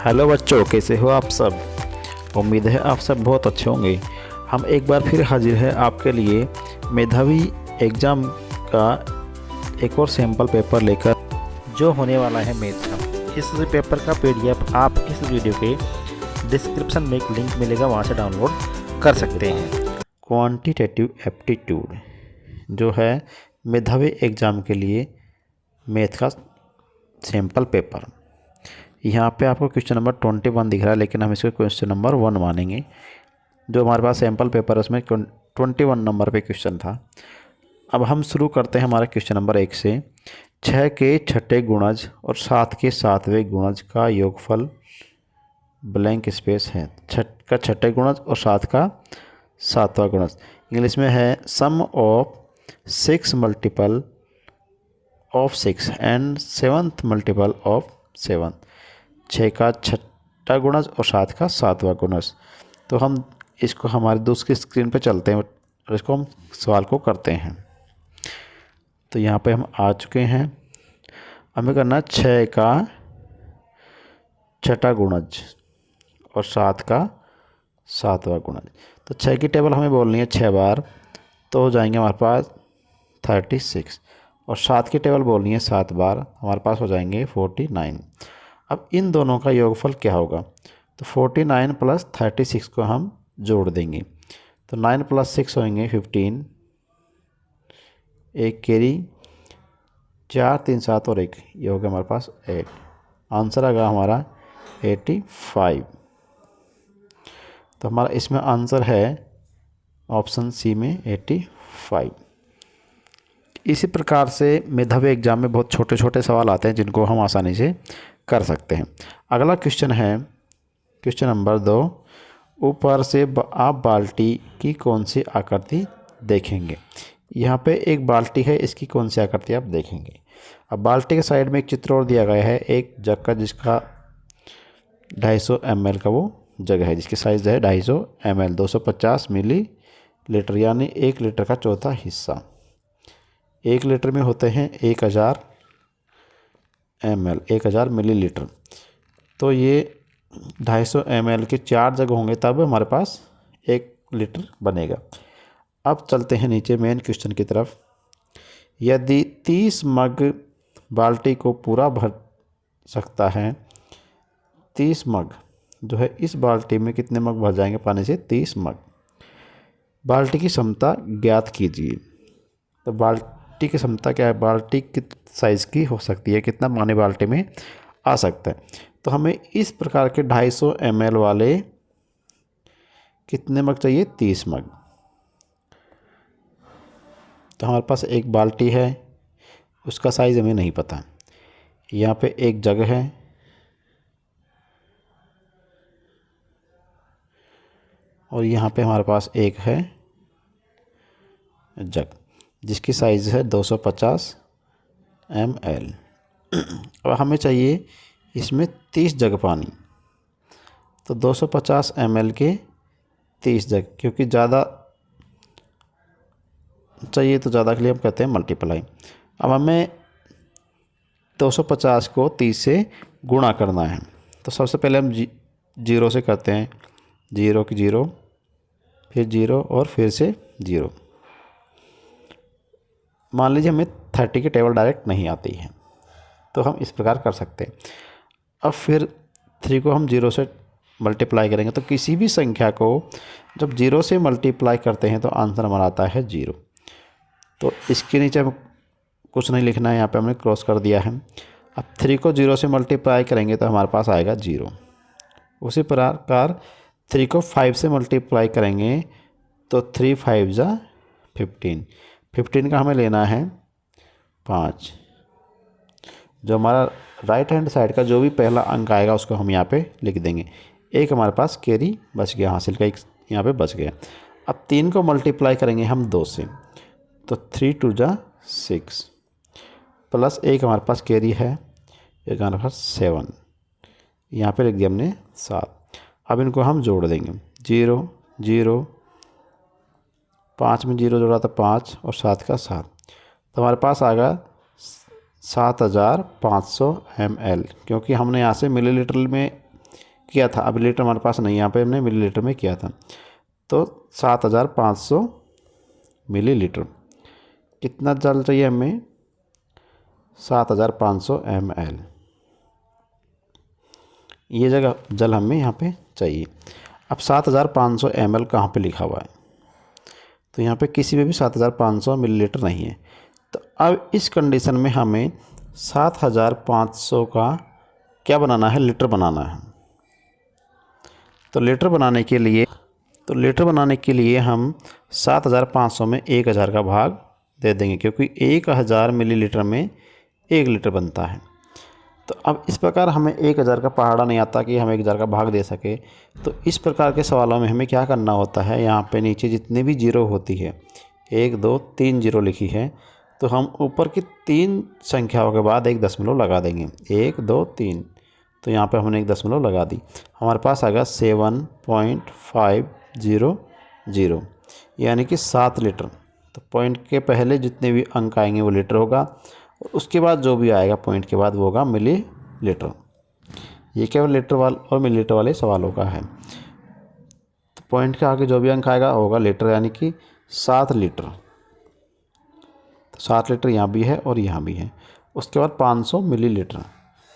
Hello बच्चों, कैसे हो आप सब। उम्मीद है आप सब बहुत अच्छे होंगे। हम एक बार फिर हाजिर है आपके लिए मेधावी एग्ज़ाम का एक और सैम्पल पेपर लेकर, जो होने वाला है मैथ का। इस पेपर का पीडीएफ आप इस वीडियो के डिस्क्रिप्शन में एक लिंक मिलेगा, वहाँ से डाउनलोड कर सकते हैं। क्वांटिटेटिव एप्टीट्यूड जो है मेधावी एग्ज़ाम के लिए मैथ का सैम्पल पेपर। यहाँ पे आपको क्वेश्चन नंबर 21 दिख रहा है, लेकिन हम इसको क्वेश्चन नंबर 1 मानेंगे। जो हमारे पास सैम्पल पेपर है उसमें 21 नंबर पे क्वेश्चन था। अब हम शुरू करते हैं हमारे क्वेश्चन नंबर 1 से। 6 के छठे गुणज और 7 के सातवें गुणज का योगफल ब्लैंक स्पेस है। का छठे गुणज और 7 का सातवां गुणज। इंग्लिश में है sum of 6 multiple of 6 and 7th multiple of 7। 6 का छठा गुणज और 7 का सातवां गुणज। तो हम इसको हमारे दूसरी स्क्रीन पे चलते हैं और इसको हम सवाल को करते हैं। तो यहाँ पे हम आ चुके हैं। हमें करना 6 का छठा गुणज और 7 का सातवां गुणज। तो 6 की टेबल हमें बोलनी है 6 बार, तो हो जाएंगे हमारे पास 36। और 7 की टेबल बोलनी है 7 बार, हमारे पास हो जाएंगे 49। अब इन दोनों का योगफल क्या होगा, तो 49 प्लस 36 को हम जोड़ देंगे। तो 9 प्लस 6 होंगे 15, एक कैरी 4 3 7 और 1, ये हो गया हमारे पास 8। आंसर आ गया हमारा 85। तो हमारा इसमें आंसर है ऑप्शन सी में 85। इसी प्रकार से मेधावी एग्जाम में बहुत छोटे छोटे सवाल आते हैं जिनको हम आसानी से कर सकते हैं। अगला क्वेश्चन है क्वेश्चन नंबर 2। ऊपर से आप बाल्टी की कौन सी आकृति देखेंगे। यहाँ पे एक बाल्टी है, इसकी कौन सी आकृति आप देखेंगे। अब बाल्टी के साइड में एक चित्र और दिया गया है, एक जग का, जिसका 250 ml का वो जग है, जिसकी साइज़ है 250 ml 250 मिलीलीटर, यानी 1 लीटर का चौथा हिस्सा। 1 लीटर में होते हैं 1000 ml, 1000 मिलीलीटर। तो ये 250 ml के 4 जग होंगे, तब हमारे पास 1 लीटर बनेगा। अब चलते हैं नीचे मेन क्वेश्चन की तरफ। यदि 30 मग बाल्टी को पूरा भर सकता है, 30 मग जो है, इस बाल्टी में कितने मग भर जाएंगे पानी से, 30 मग। बाल्टी की क्षमता ज्ञात कीजिए। तो बाल्टी की क्षमता क्या है, बाल्टी किस साइज़ की हो सकती है, कितना पानी बाल्टी में आ सकता है। तो हमें इस प्रकार के 250 ml वाले कितने मग चाहिए, 30 मग। तो हमारे पास एक बाल्टी है, उसका साइज़ हमें नहीं पता। यहाँ पे एक जग है, और यहाँ पे हमारे पास एक है जग, जिसकी साइज़ है 250 ml। अब हमें चाहिए इसमें 30 जग पानी। तो 250 ml के 30 जग, क्योंकि ज़्यादा चाहिए तो ज़्यादा के लिए हम कहते हैं मल्टीप्लाई। अब हमें 250 को 30 से गुणा करना है। तो सबसे पहले हम 0 से करते हैं, 0 की 0, फिर 0 और फिर से 0। मान लीजिए हमें 30 की टेबल डायरेक्ट नहीं आती है, तो हम इस प्रकार कर सकते हैं। अब फिर 3 को हम 0 से मल्टीप्लाई करेंगे। तो किसी भी संख्या को जब 0 से मल्टीप्लाई करते हैं तो आंसर हमारा आता है 0। तो इसके नीचे हम कुछ नहीं लिखना है, यहाँ पे हमने क्रॉस कर दिया है। अब 3 को 0 से मल्टीप्लाई करेंगे तो हमारे पास आएगा 0। उसी प्रकार 3 को 5 से मल्टीप्लाई करेंगे तो 3 5 जा 15। 15 का हमें लेना है 5। जो हमारा राइट हैंड साइड का जो भी पहला अंक आएगा उसको हम यहाँ पे लिख देंगे। एक हमारे पास कैरी बच गया, हासिल का एक यहाँ पे बच गया। अब 3 को मल्टीप्लाई करेंगे हम 2 से, तो 3 2 जा 6, प्लस एक हमारे पास कैरी है, एक हमारे पास 7, यहाँ पे लिख दिया हमने 7। अब इनको हम जोड़ देंगे, 0 0, 5 में 0 जोड़ा तो 5 और 7 का 7। तो हमारे पास आ गया 7500 ml, क्योंकि हमने यहाँ से मिलीलीटर में किया था, अब लीटर हमारे पास नहीं, यहाँ पे हमने मिलीलीटर में किया था। तो 7500 मिलीलीटर। कितना जल चाहिए हमें? 7500 ml। ये जगह जल हमें यहाँ पे चाहिए। अब 7500 ml कहाँ पे लिखा हुआ है? तो यहाँ पे किसी में भी 7500 मिलीलीटर नहीं है। तो अब इस कंडीशन में हमें 7500 का क्या बनाना है? लीटर बनाना है। तो लीटर बनाने के लिए हम 7500 में 1000 का भाग दे देंगे, क्योंकि 1000 मिलीलीटर में 1 लीटर बनता है। तो अब इस प्रकार हमें 1000 का पहाड़ा नहीं आता कि हम 1000 का भाग दे सके। तो इस प्रकार के सवालों में हमें क्या करना होता है, यहाँ पे नीचे जितनी भी जीरो होती है, 1 2 3 जीरो लिखी है, तो हम ऊपर की 3 संख्याओं के बाद एक दशमलव लगा देंगे। 1 2 3, तो यहाँ पे हमने एक दशमलव लगा दी। हमारे पास आएगा 7.500, यानी कि 7 लीटर। तो पॉइंट के पहले जितने भी अंक आएंगे वो लीटर होगा, और उसके बाद जो भी आएगा पॉइंट के बाद वो होगा मिली लीटर। ये केवल लीटर वाले और मिलीलीटर वाले सवालों का है। तो पॉइंट के आगे जो भी अंक आएगा होगा लीटर, यानी कि 7 लीटर। तो 7 लीटर यहाँ भी है और यहाँ भी है। उसके बाद 500 मिलीलीटर,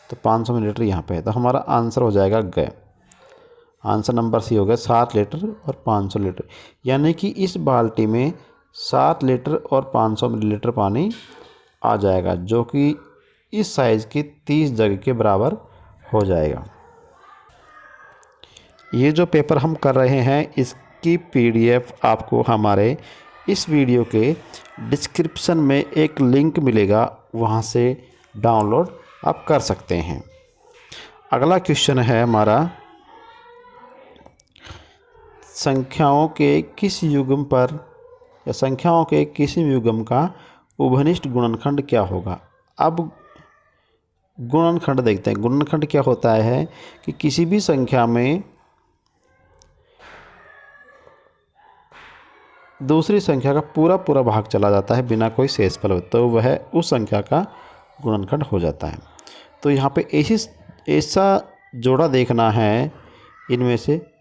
तो 500 मिलीलीटर यहाँ पे है। तो हमारा आंसर हो जाएगा ग। आंसर नंबर सी हो गया 7 लीटर और 500 लीटर, यानी कि इस बाल्टी में 7 लीटर और 500 मिलीलीटर पानी आ जाएगा, जो कि इस साइज़ की 30 जग के बराबर हो जाएगा। ये जो पेपर हम कर रहे हैं इसकी PDF आपको हमारे इस वीडियो के डिस्क्रिप्शन में एक लिंक मिलेगा, वहाँ से डाउनलोड आप कर सकते हैं। अगला क्वेश्चन है हमारा, संख्याओं के किस युग्म पर या संख्याओं के किसी युग्म का उभनिष्ठ गुणनखंड क्या होगा? अब गुणनखंड देखते हैं। गुणनखंड क्या होता है कि किसी भी संख्या में दूसरी संख्या का पूरा पूरा भाग चला जाता है बिना कोई शेषफल, तो वह उस संख्या का गुणनखंड हो जाता है। तो यहाँ पे ऐसा जोड़ा देखना है इनमें से,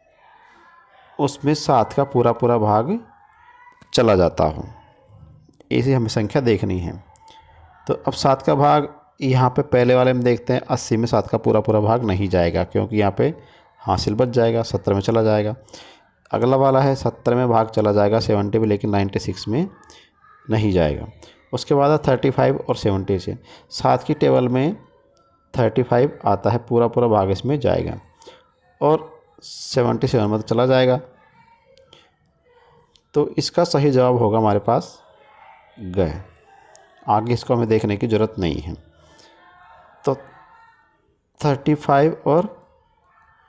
उसमें 7 का पूरा पूरा भाग चला जाता हो, ऐसी हमें संख्या देखनी है। तो अब 7 का भाग यहाँ पे पहले वाले में देखते हैं, 80 में 7 का पूरा पूरा भाग नहीं जाएगा, क्योंकि यहाँ पे हासिल बच जाएगा, 70 में चला जाएगा। अगला वाला है 70 में भाग चला जाएगा 70 में, लेकिन 96 में नहीं जाएगा। उसके बाद 35 और 70 से 7 की टेबल में 35 आता है, पूरा पूरा भाग इसमें जाएगा, और 77 में तो चला जाएगा। तो इसका सही जवाब होगा हमारे पास ग। आगे इसको हमें देखने की ज़रूरत नहीं है। तो 35 और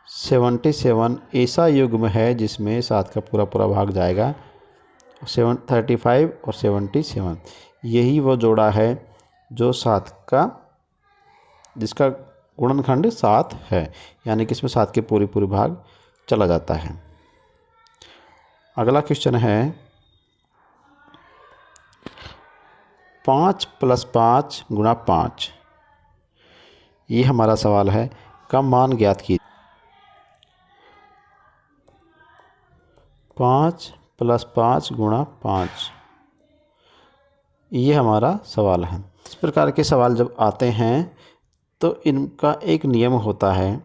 77 ऐसा युग्म है जिसमें 7 का पूरा पूरा भाग जाएगा। 35 और 77 यही वो जोड़ा है जो 7 का, जिसका गुणनखंड 7 है, यानी कि इसमें 7 के पूरी पूरी भाग चला जाता है। अगला क्वेश्चन है 5 + 5 × 5। ये हमारा सवाल है, का मान ज्ञात कीजिए। 5 + 5 × 5, ये हमारा सवाल है। इस प्रकार के सवाल जब आते हैं तो इनका एक नियम होता है,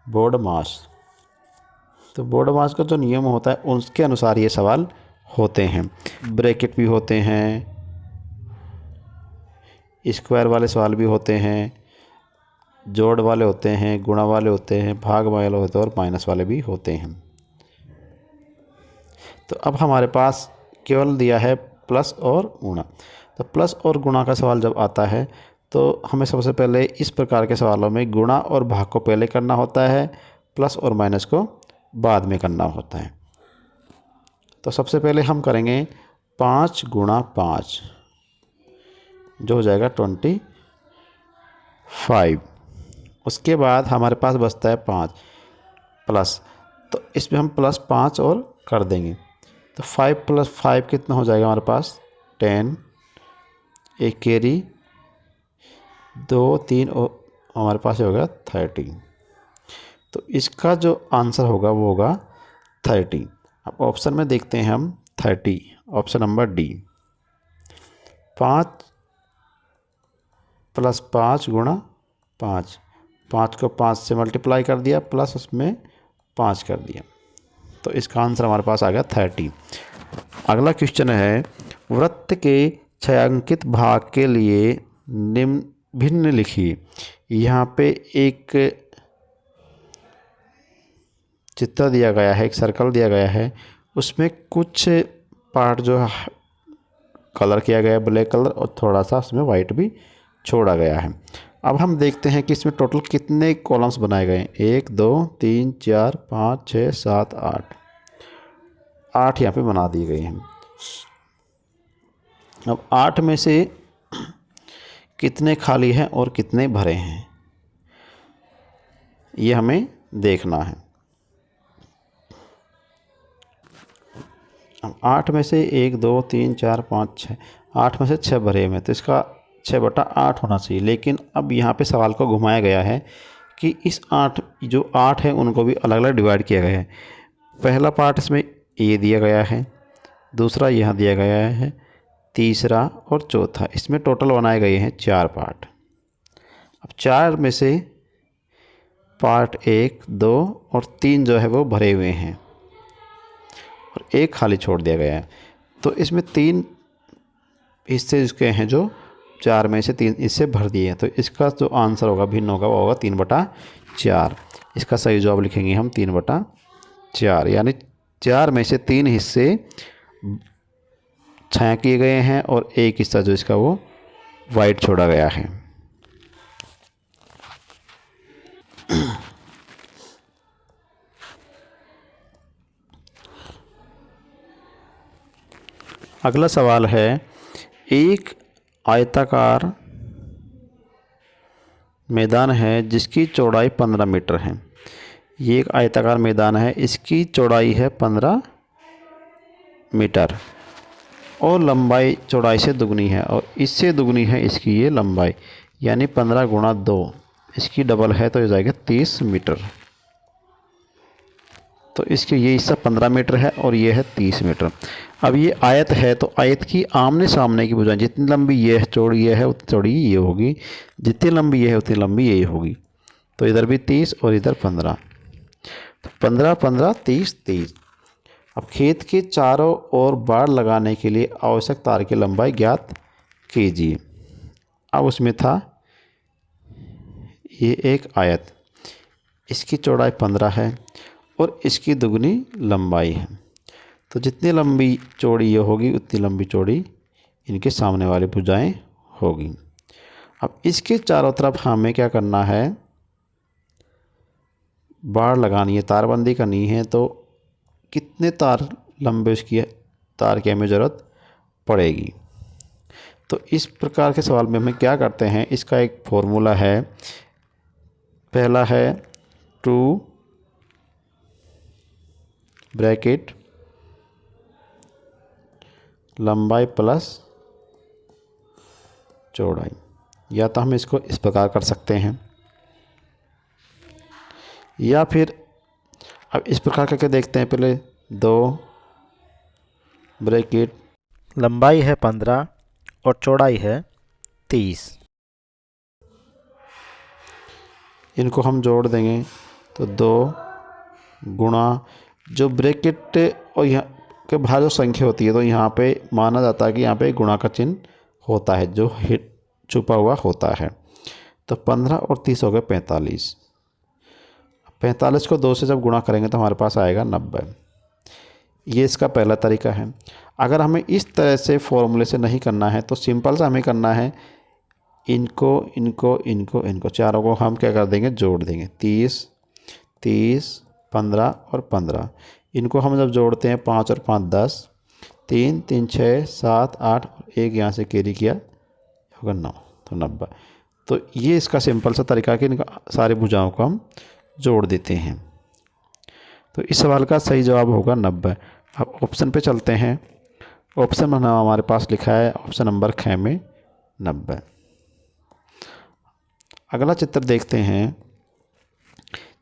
बोर्ड मास। तो बोर्ड मास का जो नियम होता है उसके अनुसार ये सवाल होते हैं। ब्रैकेट भी होते हैं, स्क्वायर वाले सवाल भी होते हैं, जोड़ वाले होते हैं, गुणा वाले होते हैं, भाग वाले होते हैं, और माइनस वाले भी होते हैं। तो अब हमारे पास केवल दिया है प्लस और गुणा। तो प्लस और गुणा का सवाल जब आता है तो हमें सबसे पहले इस प्रकार के सवालों में गुणा और भाग को पहले करना होता है, प्लस और माइनस को बाद में करना होता है। तो सबसे पहले हम करेंगे 5 × 5, जो हो जाएगा 25। उसके बाद हमारे पास बचता है 5 प्लस, तो इसमें हम +5 और कर देंगे। तो 5 + 5 कितना हो जाएगा हमारे पास 10, एक कैरी 2 3 और हमारे पास होगा 30। तो इसका जो आंसर होगा वो होगा 30। अब ऑप्शन में देखते हैं हम 30, ऑप्शन नंबर डी। 5 + 5 × 5, 5 को 5 से मल्टीप्लाई कर दिया प्लस उसमें 5 कर दिया, तो इसका आंसर हमारे पास आ गया 30। अगला क्वेश्चन है, वृत्त के छायांकित भाग के लिए निम्न भिन्न लिखिए। यहाँ पे एक चित्र दिया गया है, एक सर्कल दिया गया है, उसमें कुछ पार्ट जो है कलर किया गया है ब्लैक कलर, और थोड़ा सा उसमें वाइट भी छोड़ा गया है। अब हम देखते हैं कि इसमें टोटल कितने कॉलम्स बनाए गए हैं। 1 2 3 4 5 6 7 8, 8 यहाँ पे बना दिए गए हैं। अब 8 में से कितने खाली हैं और कितने भरे हैं, ये हमें देखना है। अब 8 में से 1 2 3 4 5 6, 8 में से 6 भरे हुए हैं, तो इसका 6/8 होना चाहिए। लेकिन अब यहाँ पे सवाल को घुमाया गया है कि इस 8 जो 8 है उनको भी अलग अलग डिवाइड किया गया है। पहला पार्ट इसमें ए दिया गया है, दूसरा यहाँ दिया गया है, तीसरा और चौथा, इसमें टोटल बनाए गए हैं 4 पार्ट। अब 4 में से पार्ट 1 2 और 3 जो है वो भरे हुए हैं और 1 खाली छोड़ दिया गया है। तो इसमें 3 हिस्से इसके हैं जो 4 में से 3 इससे भर दिए हैं, तो इसका जो आंसर होगा भिन्न होगा वो होगा 3/4। इसका सही जवाब लिखेंगे हम 3/4, यानी 4 में से 3 हिस्से छाया किए गए हैं और 1 हिस्सा जो इसका वो वाइट छोड़ा गया है। अगला सवाल है, एक आयताकार मैदान है जिसकी चौड़ाई 15 मीटर है। ये एक आयताकार मैदान है, इसकी चौड़ाई है 15 मीटर और लंबाई चौड़ाई से दुगनी है, और इससे दुगनी है इसकी ये लंबाई, यानी 15 × 2, इसकी डबल है तो ये जाएगा 30 मीटर। तो इसके ये हिस्सा 15 मीटर है और ये है 30 मीटर। अब ये आयत है, तो आयत की आमने सामने की भुजाएं, जितनी लंबी ये है चौड़ी ये है उतनी चौड़ी ये होगी, जितनी लंबी ये है उतनी लंबी ये होगी। तो इधर भी 30 और इधर 15, तो 15 15 30 30। अब खेत के चारों ओर बाड़ लगाने के लिए आवश्यक तार की लंबाई ज्ञात कीजिए। अब उसमें था ये एक आयत, इसकी चौड़ाई 15 है और इसकी दुगनी लंबाई है, तो जितनी लंबी चौड़ी ये होगी उतनी लंबी चौड़ी इनके सामने वाली भुजाएं होगी। अब इसके चारों तरफ हमें क्या करना है, बाड़ लगानी है, तारबंदी करनी है, तो कितने तार लंबे उसकी तार की हमें ज़रूरत पड़ेगी। तो इस प्रकार के सवाल में हमें क्या करते हैं, इसका एक फॉर्मूला है। पहला है 2 ब्रैकेट लंबाई प्लस चौड़ाई, या तो हम इसको इस प्रकार कर सकते हैं, या फिर अब इस प्रकार करके देखते हैं। पहले 2 ब्रैकेट लंबाई है 15 और चौड़ाई है 30, इनको हम जोड़ देंगे तो 2 गुणा जो ब्रैकेट और यहाँ के बाहर जो संख्या होती है, तो यहाँ पे माना जाता है कि यहाँ पे गुणा का चिन्ह होता है जो छुपा हुआ होता है। तो 15 और 30 हो गए 45। 45 को 2 से जब गुणा करेंगे तो हमारे पास आएगा 90। ये इसका पहला तरीका है। अगर हमें इस तरह से फॉर्मूले से नहीं करना है तो सिंपल सा हमें करना है, इनको इनको इनको इनको चारों को हम क्या कर देंगे, जोड़ देंगे। 30 30 15 और 15, इनको हम जब जोड़ते हैं 5 और 5 10, 3 3 6 7 8 और 1 यहाँ से कैरी किया होगा 9, तो 90। तो ये इसका सिंपल सा तरीका कि इनका सारी भुजाओं को हम जोड़ देते हैं। तो इस सवाल का सही जवाब होगा 90। अब ऑप्शन पे चलते हैं। ऑप्शन में हमारे पास लिखा है ऑप्शन नंबर ख में 90। अगला चित्र देखते हैं।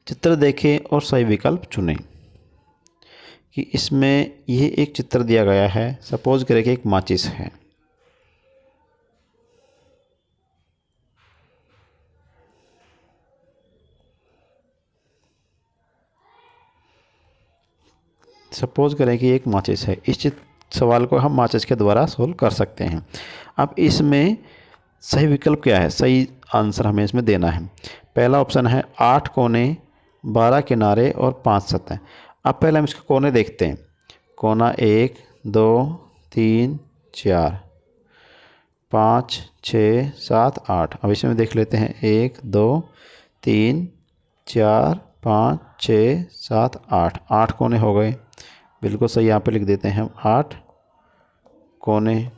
चित्र देखें और सही विकल्प चुनें कि इसमें ये एक चित्र दिया गया है। सपोज करें कि एक माचिस है। सपोज करें कि एक माचिस है। इस सवाल को हम माचिस के द्वारा सोल्व कर सकते हैं। अब इसमें सही विकल्प क्या है, सही आंसर हमें इसमें देना है। पहला ऑप्शन है 8 कोने, 12 किनारे और 5 सतह। अब पहले हम इसके कोने देखते हैं। कोना 1, 2, 3, 4, 5, 6, 7, 8। अब इसमें देख लेते हैं 1, 2, 3, 4, 5, 6, 7, 8। 8 कोने हो गए, बिल्कुल सही। यहाँ पे लिख देते हैं हम 8 कोने।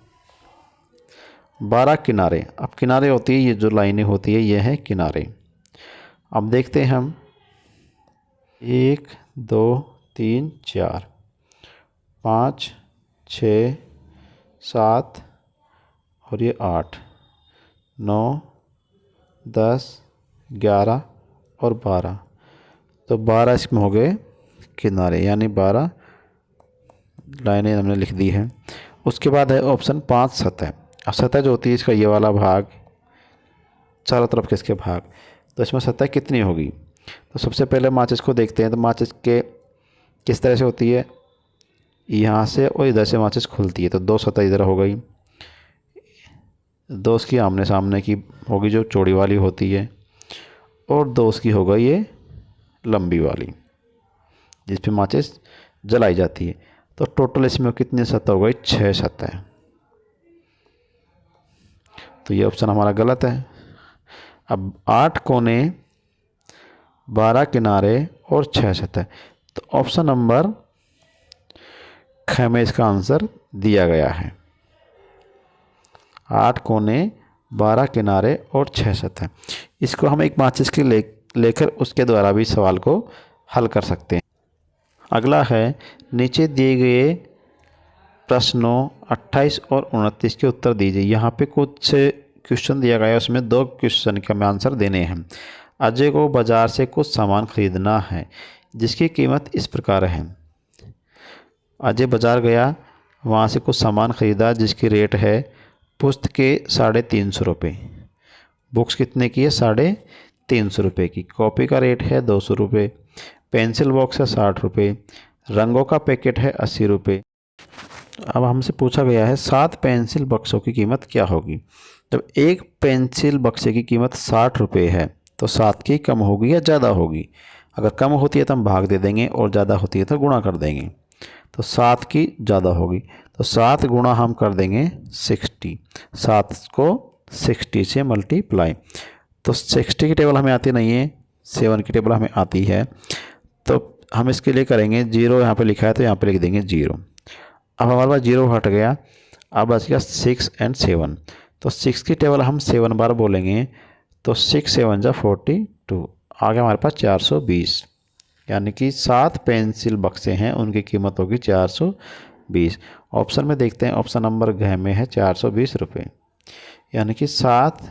12 किनारे। अब किनारे होती है, ये जो लाइनें होती है ये है किनारे। अब देखते हैं हम 1, 2, 3, 4, 5, 6, 7 और ये 8, 9, 10, 11 और 12। तो 12 इसमें हो गए किनारे, यानी 12 लाइनें हमने लिख दी है। उसके बाद है ऑप्शन 5 सतह। अब सतह जो होती है इसका ये वाला भाग, चारों तरफ के इसके भाग, तो इसमें सतह कितनी होगी। तो सबसे पहले माचिस को देखते हैं। तो माचिस के किस तरह से होती है, यहाँ से और इधर से माचिस खुलती है। तो 2 सतह इधर हो गई, 2 उसकी आमने सामने की होगी जो चौड़ी वाली होती है, और 2 उसकी हो गई ये लंबी वाली जिस पे माचिस जलाई जाती है। तो टोटल इसमें कितनी सतह हो गई, 6 सतह। तो ये ऑप्शन हमारा गलत है। अब 8 कोने, 12 किनारे और 6 सतह, तो ऑप्शन नंबर ख में इसका आंसर दिया गया है। 8 कोने, 12 किनारे और 6 सतह। इसको हम एक माचिस के लेकर उसके द्वारा भी सवाल को हल कर सकते हैं। अगला है, नीचे दिए गए प्रश्नों 28 और 29 के उत्तर दीजिए। यहाँ पे कुछ क्वेश्चन दिया गया है, उसमें 2 क्वेश्चन के हमें आंसर देने हैं। अजय को बाज़ार से कुछ सामान खरीदना है जिसकी कीमत इस प्रकार है। अजय बाज़ार गया, वहाँ से कुछ सामान खरीदा जिसकी रेट है पुस्तकें 350 रुपये। बुक्स कितने की है, 350 रुपये की। कॉपी का रेट है 200 रुपये। पेंसिल बॉक्स है 60 रुपये। रंगों का पैकेट है 80 रुपये। अब हमसे पूछा गया है 7 पेंसिल बक्सों की कीमत क्या होगी। जब एक पेंसिल बक्से की कीमत 60 रुपये है तो 7 की कम होगी या ज़्यादा होगी। अगर कम होती है तो हम भाग दे देंगे और ज़्यादा होती है तो गुणा कर देंगे। तो 7 की ज़्यादा होगी, तो 7 गुणा हम कर देंगे 60। 7 को 60 से मल्टीप्लाई। तो 60 की टेबल हमें आती नहीं है, 7 की टेबल हमें आती है। तो हम इसके लिए करेंगे 0, यहाँ पे लिखा है तो यहाँ पे लिख देंगे 0। अब हमारे पास 0 हट गया, अब बच गया 6 और 7। तो 6 की टेबल हम 7 बार बोलेंगे, तो 6 7 जा 42। आगे हमारे पास 420, यानी कि 7 पेंसिल बक्से हैं, उनकी कीमत होगी 420। ऑप्शन में देखते हैं, ऑप्शन नंबर घ में है 420 रुपये, यानी कि 7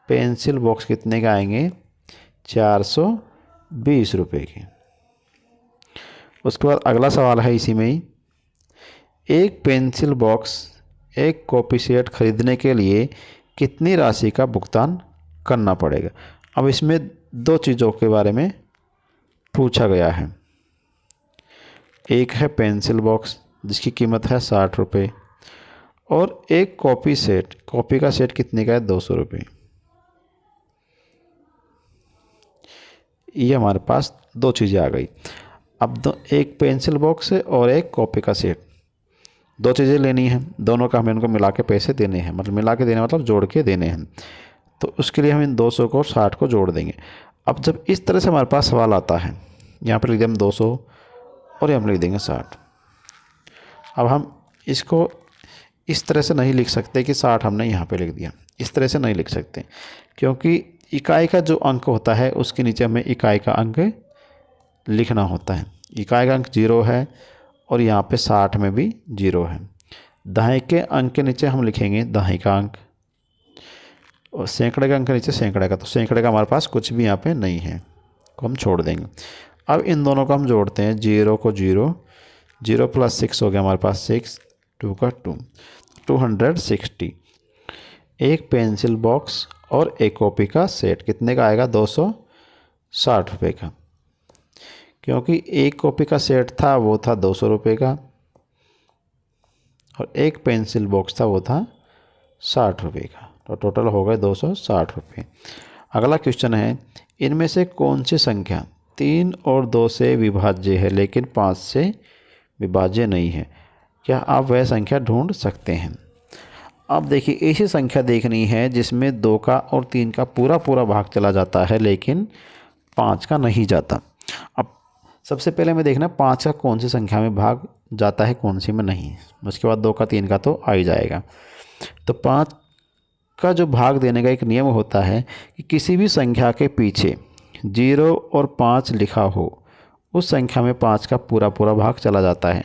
पेंसिल बॉक्स कितने के आएंगे, 420 रुपये के। उसके बाद अगला सवाल है इसी में ही, एक पेंसिल बॉक्स, एक कॉपी सेट खरीदने के लिए कितनी राशि का भुगतान करना पड़ेगा। अब इसमें 2 चीज़ों के बारे में पूछा गया है। एक है पेंसिल बॉक्स जिसकी कीमत है 60 रुपये, और एक कॉपी सेट, कॉपी का सेट कितने का है, 200 रुपये। ये हमारे पास 2 चीज़ें आ गई। अब एक पेंसिल बॉक्स है और एक कॉपी का सेट, 2 चीज़ें लेनी है, दोनों का हमें उनको मिला के पैसे देने हैं। मतलब मिला के देने मतलब जोड़ के देने हैं। तो उसके लिए हम इन 200 को 60 को जोड़ देंगे। अब जब इस तरह से हमारे पास सवाल आता है, यहाँ पर लिख देंगे 200 और यहाँ पर लिख देंगे 60। अब हम इसको इस तरह से नहीं लिख सकते कि 60 हमने यहाँ पे लिख दिया, इस तरह से नहीं लिख सकते, क्योंकि इकाई का जो अंक होता है उसके नीचे हमें इकाई का अंक लिखना होता है। इकाई का अंक 0 है और यहाँ पे 60 में भी 0 है। दहाई के अंक के नीचे हम लिखेंगे दहाई का अंक, और सैकड़े का अंक नीचे सैकड़े का, तो सैकड़े का हमारे पास कुछ भी यहाँ पे नहीं है, को हम छोड़ देंगे। अब इन दोनों को हम जोड़ते हैं, 0 को 0, 0 + 6 हो गया हमारे पास 6, 2 का 2, 260। एक पेंसिल बॉक्स और एक कॉपी का सेट कितने का आएगा? 260 रुपये का, क्योंकि एक कॉपी का सेट था वो था 200 रुपये का और एक पेंसिल बॉक्स था वो था 60 रुपये का, तो टोटल हो गए 260 रुपये। अगला क्वेश्चन है, इनमें से कौन सी संख्या 3 और 2 से विभाज्य है लेकिन 5 से विभाज्य नहीं है? क्या आप वह संख्या ढूंढ सकते हैं? अब देखिए, ऐसी संख्या देखनी है जिसमें 2 का और 3 का पूरा पूरा भाग चला जाता है लेकिन 5 का नहीं जाता। अब सबसे पहले मैं देखना 5 का कौन सी संख्या में भाग जाता है, कौन सी में नहीं। उसके बाद 2 का 3 का तो आ ही जाएगा। तो 5 का जो भाग देने का एक नियम होता है कि किसी भी संख्या के पीछे 0 और 5 लिखा हो, उस संख्या में 5 का पूरा पूरा भाग चला जाता है।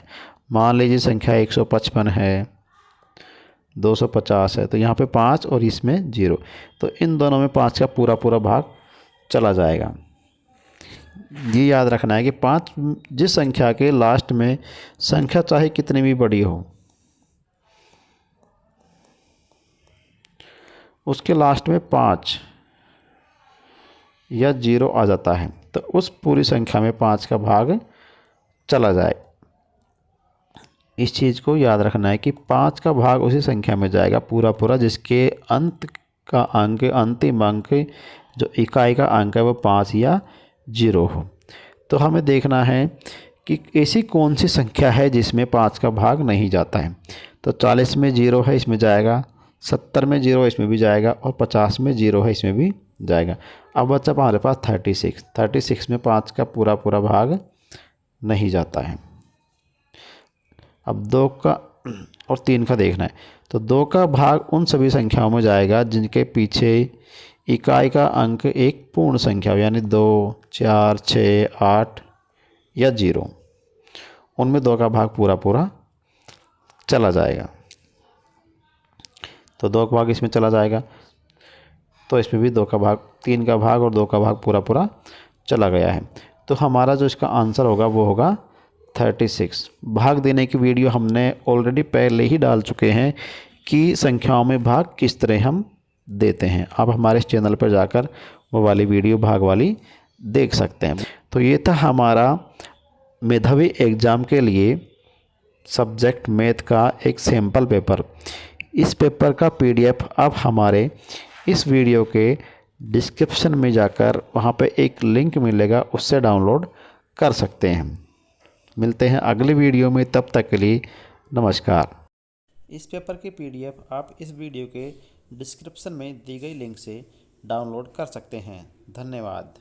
मान लीजिए संख्या 155 है, 250 है, तो यहाँ पे 5 और इसमें 0, तो इन दोनों में 5 का पूरा पूरा भाग चला जाएगा। ये याद रखना है कि 5 जिस संख्या के लास्ट में संख्या चाहे कितनी भी बड़ी हो, उसके लास्ट में 5 या 0 आ जाता है तो उस पूरी संख्या में 5 का भाग चला जाए। इस चीज़ को याद रखना है कि 5 का भाग उसी संख्या में जाएगा पूरा पूरा जिसके अंत का अंक, अंतिम अंक जो इकाई का अंक है वो 5 या 0 हो। तो हमें देखना है कि ऐसी कौन सी संख्या है जिसमें 5 का भाग नहीं जाता है। तो 40 में 0 है, इसमें जाएगा, 70 में 0 है, इसमें भी जाएगा, और 50 में 0 है, इसमें भी जाएगा। अब बच्चा हमारे पास 36 में 5 का पूरा पूरा भाग नहीं जाता है। अब 2 का और 3 का देखना है, तो 2 का भाग उन सभी संख्याओं में जाएगा जिनके पीछे इकाई का अंक एक पूर्ण संख्या हो, यानी 2, 4, 6, 8 या 0, उनमें 2 का भाग पूरा पूरा चला जाएगा। तो 2 का भाग इसमें चला जाएगा, तो इसमें भी 2 का भाग, 3 का भाग और 2 का भाग पूरा पूरा चला गया है। तो हमारा जो इसका आंसर होगा वो होगा 36। भाग देने की वीडियो हमने ऑलरेडी पहले ही डाल चुके हैं कि संख्याओं में भाग किस तरह हम देते हैं। आप हमारे इस चैनल पर जाकर वो वाली वीडियो भाग वाली देख सकते हैं। तो ये था हमारा मेधावी एग्ज़ाम के लिए सब्जेक्ट मैथ का एक सैम्पल पेपर। इस पेपर का PDF आप हमारे इस वीडियो के डिस्क्रिप्शन में जाकर वहाँ पे एक लिंक मिलेगा, उससे डाउनलोड कर सकते हैं। मिलते हैं अगली वीडियो में, तब तक के लिए नमस्कार। इस पेपर की PDF आप इस वीडियो के डिस्क्रिप्शन में दी गई लिंक से डाउनलोड कर सकते हैं। धन्यवाद।